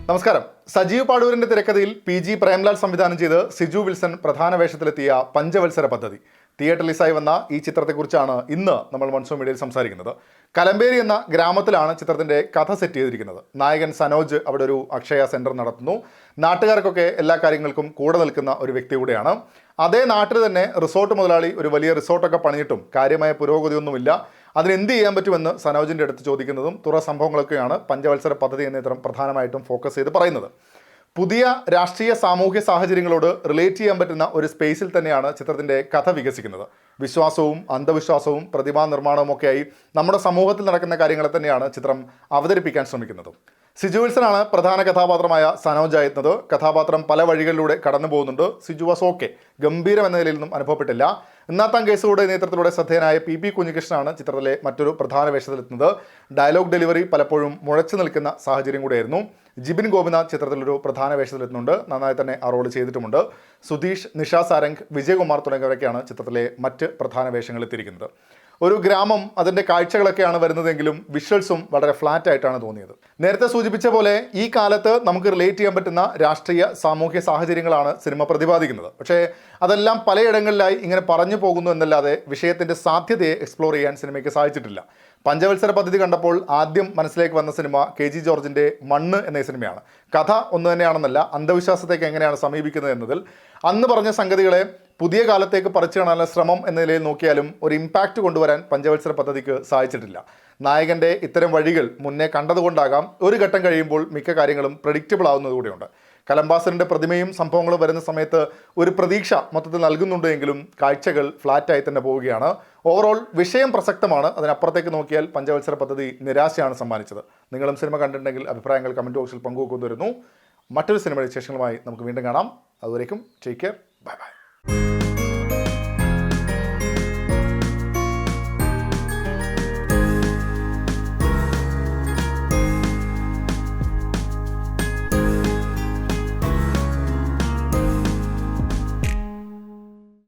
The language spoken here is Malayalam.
നമസ്കാരം. സജീവ് പാടൂരിന്റെ തിരക്കഥയിൽ PG പ്രേംലാൽ സംവിധാനം ചെയ്ത് സിജു വിൽസൺ പ്രധാന വേഷത്തിലെത്തിയ പഞ്ചവത്സര പദ്ധതി തിയേറ്റർ റിലീസായി വന്ന ഈ ചിത്രത്തെക്കുറിച്ചാണ് ഇന്ന് നമ്മൾ മൺസൂൺ മീഡിയയിൽ സംസാരിക്കുന്നത്. കലമ്പേരി എന്ന ഗ്രാമത്തിലാണ് ചിത്രത്തിന്റെ കഥ സെറ്റ് ചെയ്തിരിക്കുന്നത്. നായകൻ സനോജ് അവിടെ ഒരു അക്ഷയ സെന്റർ നടത്തുന്നു. നാട്ടുകാർക്കൊക്കെ എല്ലാ കാര്യങ്ങൾക്കും കൂടെ നിൽക്കുന്ന ഒരു വ്യക്തി കൂടെയാണ്. അതേ നാട്ടിൽ തന്നെ റിസോർട്ട് മുതലാളി ഒരു വലിയ റിസോർട്ടൊക്കെ പണിഞ്ഞിട്ടും കാര്യമായ പുരോഗതിയൊന്നുമില്ല. അതിനെന്ത് ചെയ്യാൻ പറ്റുമെന്ന് സനോജിൻ്റെ അടുത്ത് ചോദിക്കുന്നതും തുറ സംഭവങ്ങളൊക്കെയാണ് പഞ്ചവത്സര പദ്ധതി എന്ന ചിത്രം പ്രധാനമായിട്ടും ഫോക്കസ് ചെയ്ത് പറയുന്നത്. പുതിയ രാഷ്ട്രീയ സാമൂഹ്യ സാഹചര്യങ്ങളോട് റിലേറ്റ് ചെയ്യാൻ പറ്റുന്ന ഒരു സ്പേസിൽ തന്നെയാണ് ചിത്രത്തിൻ്റെ കഥ വികസിക്കുന്നത്. വിശ്വാസവും അന്ധവിശ്വാസവും പ്രതിമാ നിർമ്മാണവും ഒക്കെയായി നമ്മുടെ സമൂഹത്തിൽ നടക്കുന്ന കാര്യങ്ങളെ തന്നെയാണ് ചിത്രം അവതരിപ്പിക്കാൻ ശ്രമിക്കുന്നത്. സിജു വിൽസനാണ് പ്രധാന കഥാപാത്രമായ സനോജ് ആയിരുന്നത്. കഥാപാത്രം പല വഴികളിലൂടെ കടന്നു പോകുന്നുണ്ട്. സിജു വാസ് ഓക്കെ, ഗംഭീരം എന്ന നിലയിലൊന്നും അനുഭവപ്പെട്ടില്ല. ഇന്നാത്താം കേസുകളുടെ നേതൃത്വത്തിലൂടെ ശ്രദ്ധേയനായ PP കുഞ്ഞികൃഷ്ണനാണ് ചിത്രത്തിലെ മറ്റൊരു പ്രധാന വേഷത്തിലെത്തുന്നത്. ഡയലോഗ് ഡെലിവറി പലപ്പോഴും മുഴച്ചു നിൽക്കുന്ന സാഹചര്യം കൂടെയായിരുന്നു. ജിബിൻ ഗോപിനാഥ് ചിത്രത്തിലൊരു പ്രധാന വേഷത്തിലെത്തുന്നുണ്ട്. നന്നായി തന്നെ ആ റോൾ ചെയ്തിട്ടുമുണ്ട്. സുധീഷ്, നിഷ സാരംഗ്, വിജയകുമാർ തുടങ്ങിയവരൊക്കെയാണ് ചിത്രത്തിലെ മറ്റ് പ്രധാന വേഷങ്ങളെത്തിയിരിക്കുന്നത്. ഒരു ഗ്രാമം, അതിൻ്റെ കാഴ്ചകളൊക്കെയാണ് വരുന്നതെങ്കിലും വിഷ്വൽസും വളരെ ഫ്ലാറ്റ് ആയിട്ടാണ് തോന്നിയത്. നേരത്തെ സൂചിപ്പിച്ച പോലെ ഈ കാലത്ത് നമുക്ക് റിലേറ്റ് ചെയ്യാൻ പറ്റുന്ന രാഷ്ട്രീയ സാമൂഹ്യ സാഹചര്യങ്ങളാണ് സിനിമ പ്രതിപാദിക്കുന്നത്. പക്ഷേ അതെല്ലാം പലയിടങ്ങളിലായി ഇങ്ങനെ പറഞ്ഞു പോകുന്നു എന്നല്ലാതെ വിഷയത്തിൻ്റെ സാധ്യതയെ എക്സ്പ്ലോർ ചെയ്യാൻ സിനിമയ്ക്ക് സാധിച്ചിട്ടില്ല. പഞ്ചവത്സര പദ്ധതി കണ്ടപ്പോൾ ആദ്യം മനസ്സിലേക്ക് വന്ന സിനിമ KG ജോർജിൻ്റെ മണ്ണ് എന്ന സിനിമയാണ്. കഥ ഒന്ന് തന്നെയാണെന്നല്ല, അന്ധവിശ്വാസത്തേക്ക് എങ്ങനെയാണ് സമീപിക്കുന്നത് എന്നതിൽ അന്ന് പറഞ്ഞ സംഗതികളെ പുതിയ കാലത്തേക്ക് പറിച്ചു കാണാനുള്ള ശ്രമം എന്ന നിലയിൽ നോക്കിയാലും ഒരു ഇമ്പാക്റ്റ് കൊണ്ടുവരാൻ പഞ്ചവത്സര പദ്ധതിക്ക് സാധിച്ചിട്ടില്ല. നായകൻ്റെ ഇത്തരം വഴികൾ മുന്നേ കണ്ടതുകൊണ്ടാകാം ഒരു ഘട്ടം കഴിയുമ്പോൾ മിക്ക കാര്യങ്ങളും പ്രഡിക്റ്റബിൾ ആവുന്നതുകൂടെയുണ്ട്. കലംബാസറിൻ്റെ പ്രതിമയും സംഭവങ്ങളും വരുന്ന സമയത്ത് ഒരു പ്രതീക്ഷ മൊത്തത്തിൽ നൽകുന്നുണ്ട് എങ്കിലും കാഴ്ചകൾ ഫ്ലാറ്റായി തന്നെ പോവുകയാണ്. ഓവറോൾ വിഷയം പ്രസക്തമാണ്. അതിനപ്പുറത്തേക്ക് നോക്കിയാൽ പഞ്ചവത്സര പദ്ധതി നിരാശയാണ് സമ്മാനിച്ചത്. നിങ്ങളും സിനിമ കണ്ടിട്ടുണ്ടെങ്കിൽ അഭിപ്രായങ്ങൾ കമൻറ്റ് ബോക്സിൽ പങ്കുവെക്കുന്നു. മറ്റൊരു സിനിമയുടെ വിശേഷങ്ങളുമായി നമുക്ക് വീണ്ടും കാണാം. അതുവരേക്കും ടേക്ക് കെയർ, ബൈ ബൈ.